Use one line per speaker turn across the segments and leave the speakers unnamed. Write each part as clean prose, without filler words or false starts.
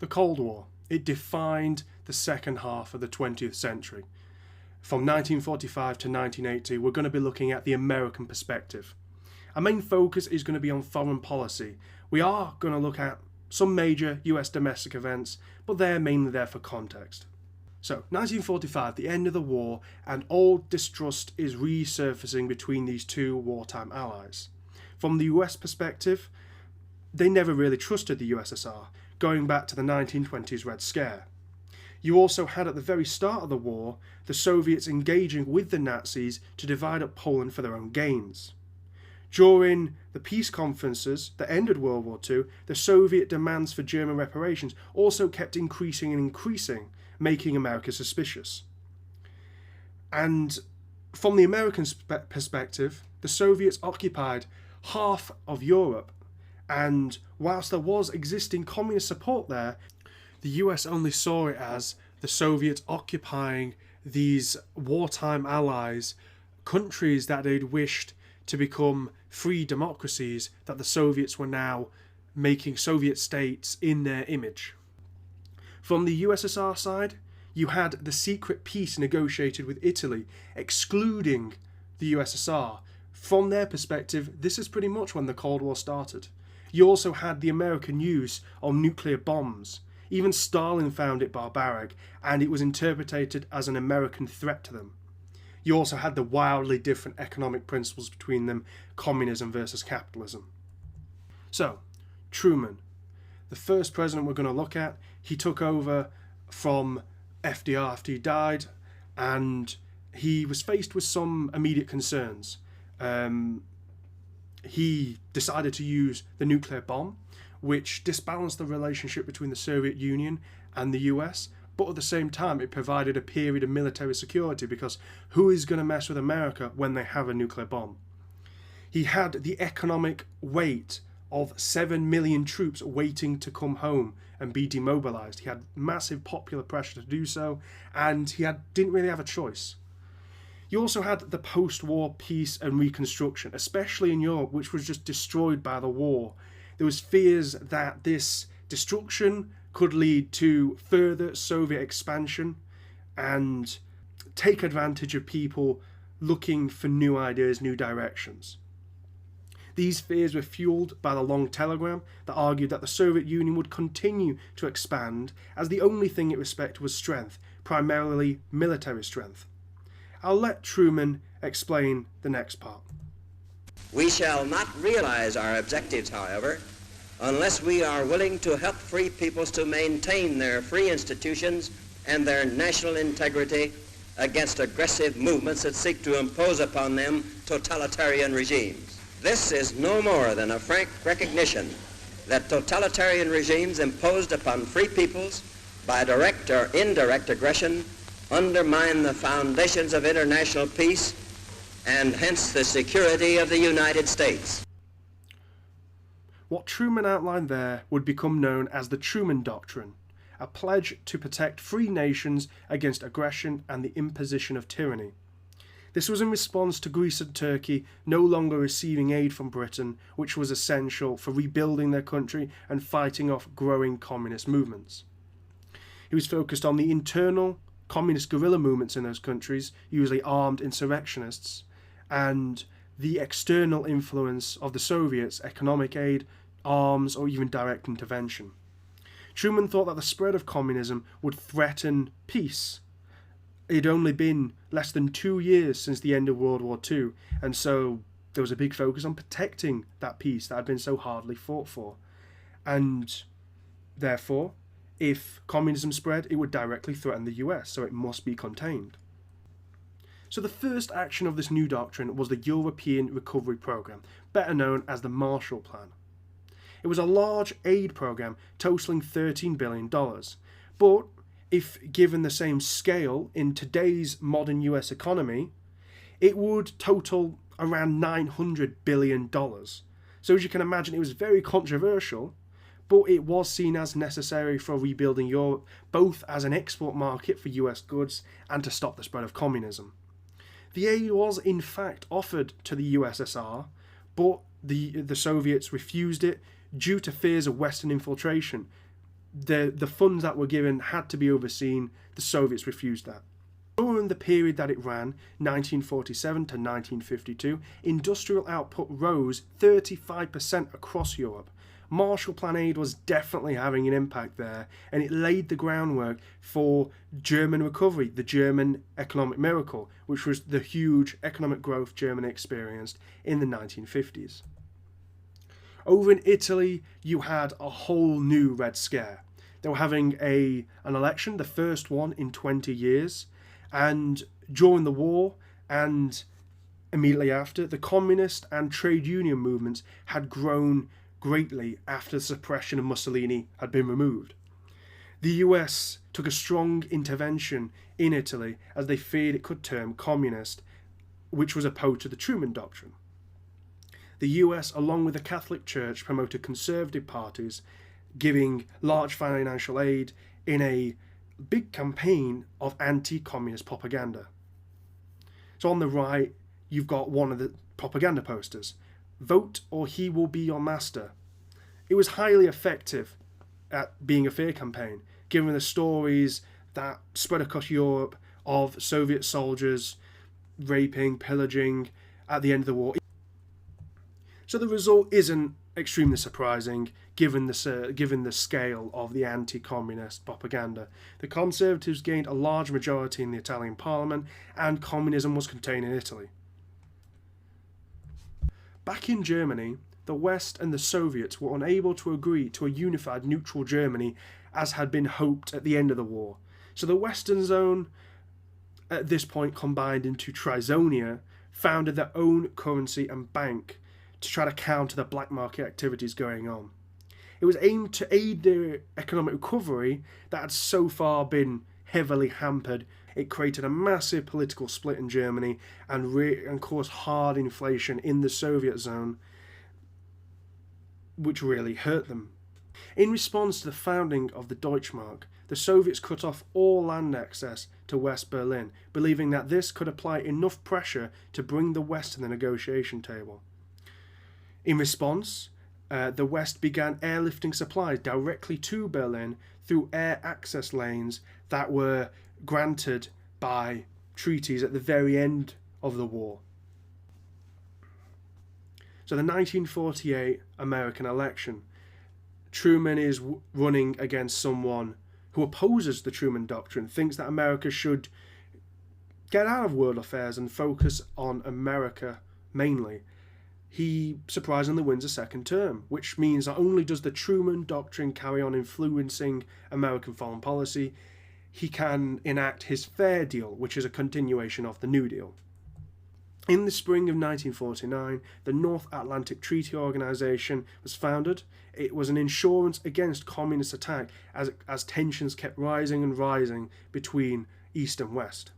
The Cold War. It defined the second half of the 20th century. From 1945 to 1980, we're going to be looking at the American perspective. Our main focus is going to be on foreign policy. We are going to look at some major US domestic events, but they're mainly there for context. So, 1945, the end of the war, and old distrust is resurfacing between these two wartime allies. From the US perspective, they never really trusted the USSR, going back to the 1920s Red Scare. You also had at the very start of the war, the Soviets engaging with the Nazis to divide up Poland for their own gains. During the peace conferences that ended World War II, the Soviet demands for German reparations also kept increasing and increasing, making America suspicious. And from the American perspective, the Soviets occupied half of Europe, and whilst there was existing communist support there, the US only saw it as the Soviets occupying these wartime allies, countries that they'd wished to become free democracies, that the Soviets were now making Soviet states in their image. From the USSR side, you had the secret peace negotiated with Italy, excluding the USSR. From their perspective, this is pretty much when the Cold War started. You also had the American use of nuclear bombs. Even Stalin found it barbaric, and it was interpreted as an American threat to them. You also had the wildly different economic principles between them, communism versus capitalism. So, Truman, the first president we're going to look at, he took over from FDR after he died, and he was faced with some immediate concerns. He decided to use the nuclear bomb, which disbalanced the relationship between the Soviet Union and the US, but at the same time it provided a period of military security, because who is going to mess with America when they have a nuclear bomb? He had the economic weight of 7 million troops waiting to come home and be demobilized. He had massive popular pressure to do so, and he didn't really have a choice. You also had the post-war peace and reconstruction, especially in Europe, which was just destroyed by the war. There was fears that this destruction could lead to further Soviet expansion and take advantage of people looking for new ideas, new directions. These fears were fueled by the long telegram that argued that the Soviet Union would continue to expand, as the only thing it respected was strength, primarily military strength. I'll let Truman explain the next part.
We shall not realize our objectives, however, unless we are willing to help free peoples to maintain their free institutions and their national integrity against aggressive movements that seek to impose upon them totalitarian regimes. This is no more than a frank recognition that totalitarian regimes imposed upon free peoples by direct or indirect aggression undermine the foundations of international peace and hence the security of the United States.
What Truman outlined there would become known as the Truman Doctrine, a pledge to protect free nations against aggression and the imposition of tyranny. This was in response to Greece and Turkey no longer receiving aid from Britain, which was essential for rebuilding their country and fighting off growing communist movements. He was focused on the internal communist guerrilla movements in those countries, usually armed insurrectionists, and the external influence of the Soviets, economic aid, arms, or even direct intervention. Truman thought that the spread of communism would threaten peace. It had only been less than 2 years since the end of World War II, and so there was a big focus on protecting that peace that had been so hardly fought for. And therefore, if communism spread, it would directly threaten the US, so it must be contained. So the first action of this new doctrine was the European Recovery Program, better known as the Marshall Plan. It was a large aid program totaling $13 billion, but if given the same scale in today's modern US economy, it would total around $900 billion. So as you can imagine, it was very controversial, but it was seen as necessary for rebuilding Europe, both as an export market for US goods and to stop the spread of communism. The aid was in fact offered to the USSR, but the Soviets refused it due to fears of Western infiltration. the funds that were given had to be overseen. The Soviets refused that. During the period that it ran, 1947 to 1952, industrial output rose 35% across Europe. Marshall Plan aid was definitely having an impact there, and it laid the groundwork for German recovery, the German economic miracle, which was the huge economic growth Germany experienced in the 1950s. Over in Italy, you had a whole new Red Scare. They were having an election, the first one in 20 years, and during the war and immediately after, the communist and trade union movements had grown greatly after the suppression of Mussolini had been removed. The US took a strong intervention in Italy as they feared it could turn communist, which was opposed to the Truman Doctrine. The US, along with the Catholic Church, promoted conservative parties, giving large financial aid in a big campaign of anti-communist propaganda. So on the right, you've got one of the propaganda posters. Vote or he will be your master. It was highly effective at being a fear campaign, given the stories that spread across Europe of Soviet soldiers raping, pillaging at the end of the war. So the result isn't extremely surprising, given the scale of the anti-communist propaganda. The Conservatives gained a large majority in the Italian parliament, and communism was contained in Italy. Back in Germany, the West and the Soviets were unable to agree to a unified neutral Germany as had been hoped at the end of the war. So the Western zone, at this point combined into Trizonia, founded their own currency and bank to try to counter the black market activities going on. It was aimed to aid the economic recovery that had so far been heavily hampered. It created a massive political split in Germany and caused hard inflation in the Soviet zone, which really hurt them. In response to the founding of the Deutschmark, the Soviets cut off all land access to West Berlin, believing that this could apply enough pressure to bring the West to the negotiation table. In response, the West began airlifting supplies directly to Berlin through air access lanes that were granted by treaties at the very end of the war. So the 1948 American election, Truman is running against someone who opposes the Truman Doctrine, thinks that America should get out of world affairs and focus on America mainly. He surprisingly wins a second term, which means not only does the Truman Doctrine carry on influencing American foreign policy, he can enact his Fair Deal, which is a continuation of the New Deal. In the spring of 1949, the North Atlantic Treaty Organization was founded. It was an insurance against communist attack as tensions kept rising and rising between East and West.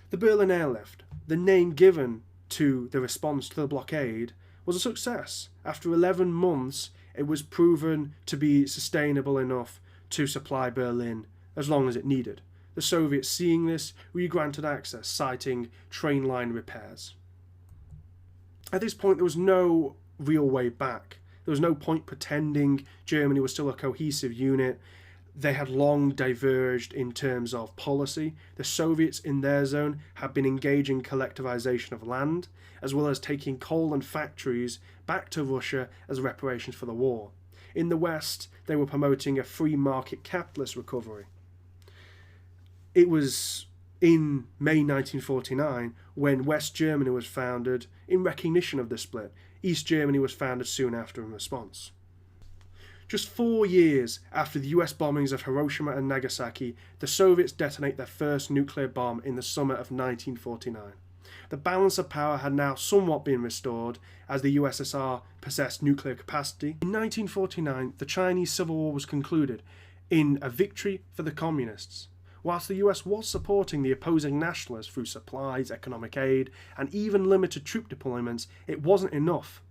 The Berlin Airlift, the name given to the response to the blockade, was a success. After 11 months, it was proven to be sustainable enough to supply Berlin as long as it needed. The Soviets, seeing this, re-granted access, citing train line repairs. At this point, there was no real way back. There was no point pretending Germany was still a cohesive unit. They had long diverged in terms of policy. The Soviets in their zone had been engaging collectivization of land, as well as taking coal and factories back to Russia as reparations for the war. In the West, they were promoting a free market capitalist recovery. It was in May 1949 when West Germany was founded in recognition of the split. East Germany was founded soon after in response. Just 4 years after the US bombings of Hiroshima and Nagasaki, the Soviets detonate their first nuclear bomb in the summer of 1949. The balance of power had now somewhat been restored as the USSR possessed nuclear capacity. In 1949, the Chinese Civil War was concluded in a victory for the communists. Whilst the US was supporting the opposing nationalists through supplies, economic aid, and even limited troop deployments, it wasn't enough.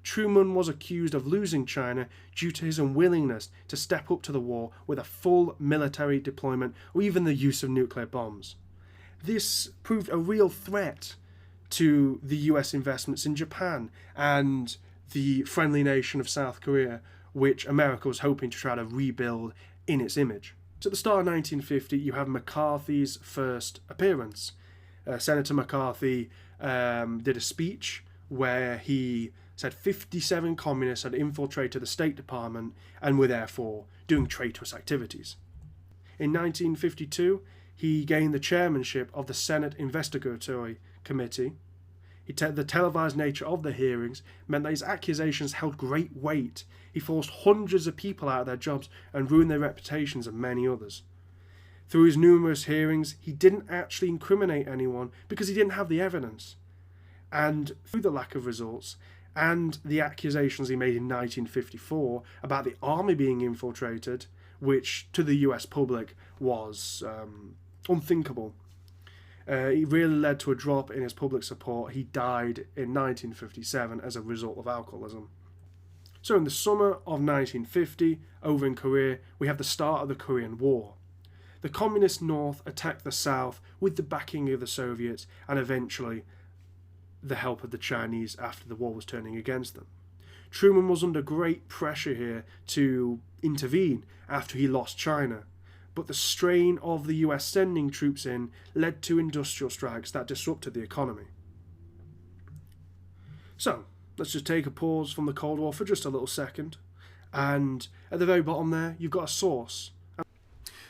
Truman was accused of losing China due to his unwillingness to step up to the war with a full military deployment or even the use of nuclear bombs. This proved a real threat to the US investments in Japan and the friendly nation of South Korea, which America was hoping to try to rebuild in its image. So at the start of 1950, you have McCarthy's first appearance. Senator McCarthy did a speech where he said 57 communists had infiltrated the State Department and were therefore doing traitorous activities. In 1952, he gained the chairmanship of the Senate Investigatory Committee. The televised nature of the hearings meant that his accusations held great weight. He forced hundreds of people out of their jobs and ruined their reputations of many others. Through his numerous hearings, he didn't actually incriminate anyone because he didn't have the evidence. And through the lack of results and the accusations he made in 1954 about the army being infiltrated, which to the US public was unthinkable, it really led to a drop in his public support. He died in 1957 as a result of alcoholism. So in the summer of 1950, over in Korea, we have the start of the Korean War. The Communist North attacked the South with the backing of the Soviets and eventually the help of the Chinese after the war was turning against them. Truman was under great pressure here to intervene after he lost China, but the strain of the US sending troops in led to industrial strikes that disrupted the economy. So, let's just take a pause from the Cold War for just a little second, and at the very bottom there, you've got a source.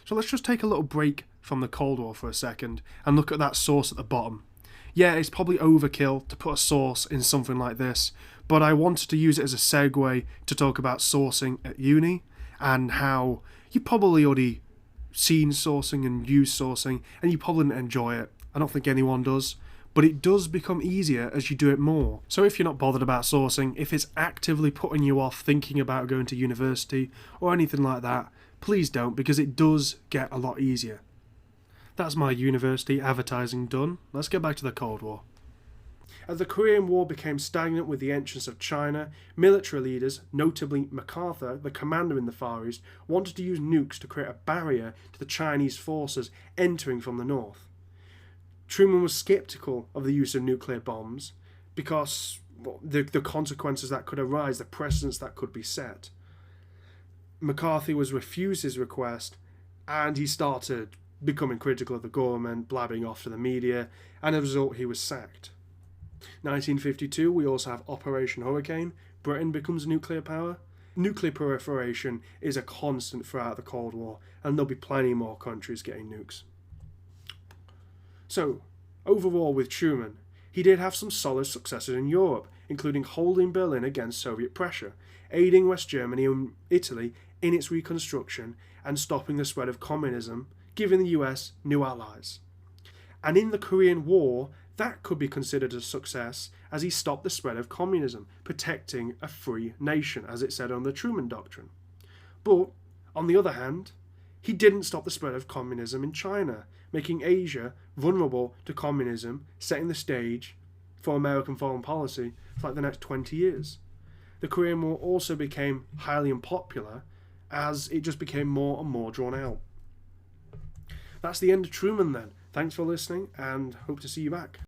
So let's just take a little break from the Cold War for a second and look at that source at the bottom. Yeah, it's probably overkill to put a source in something like this, but I wanted to use it as a segue to talk about sourcing at uni and how you probably already seen sourcing and used sourcing and you probably didn't enjoy it. I don't think anyone does, but it does become easier as you do it more. So if you're not bothered about sourcing, if it's actively putting you off thinking about going to university or anything like that, please don't, because it does get a lot easier. That's my university advertising done. Let's get back to the Cold War. As the Korean War became stagnant with the entrance of China, military leaders, notably MacArthur, the commander in the Far East, wanted to use nukes to create a barrier to the Chinese forces entering from the north. Truman was sceptical of the use of nuclear bombs because the consequences that could arise, the precedents that could be set. McCarthy was refused his request and he started becoming critical of the government, blabbing off to the media, and as a result he was sacked. 1952, we also have Operation Hurricane. Britain becomes a nuclear power. Nuclear proliferation is a constant throughout the Cold War, and there'll be plenty more countries getting nukes. So, overall with Truman, he did have some solid successes in Europe, including holding Berlin against Soviet pressure, aiding West Germany and Italy in its reconstruction, and stopping the spread of communism, giving the US new allies. And in the Korean War, that could be considered a success as he stopped the spread of communism, protecting a free nation, as it said on the Truman Doctrine. But, on the other hand, he didn't stop the spread of communism in China, making Asia vulnerable to communism, setting the stage for American foreign policy for like the next 20 years. The Korean War also became highly unpopular as it just became more and more drawn out. That's the end of Truman then. Thanks for listening and hope to see you back.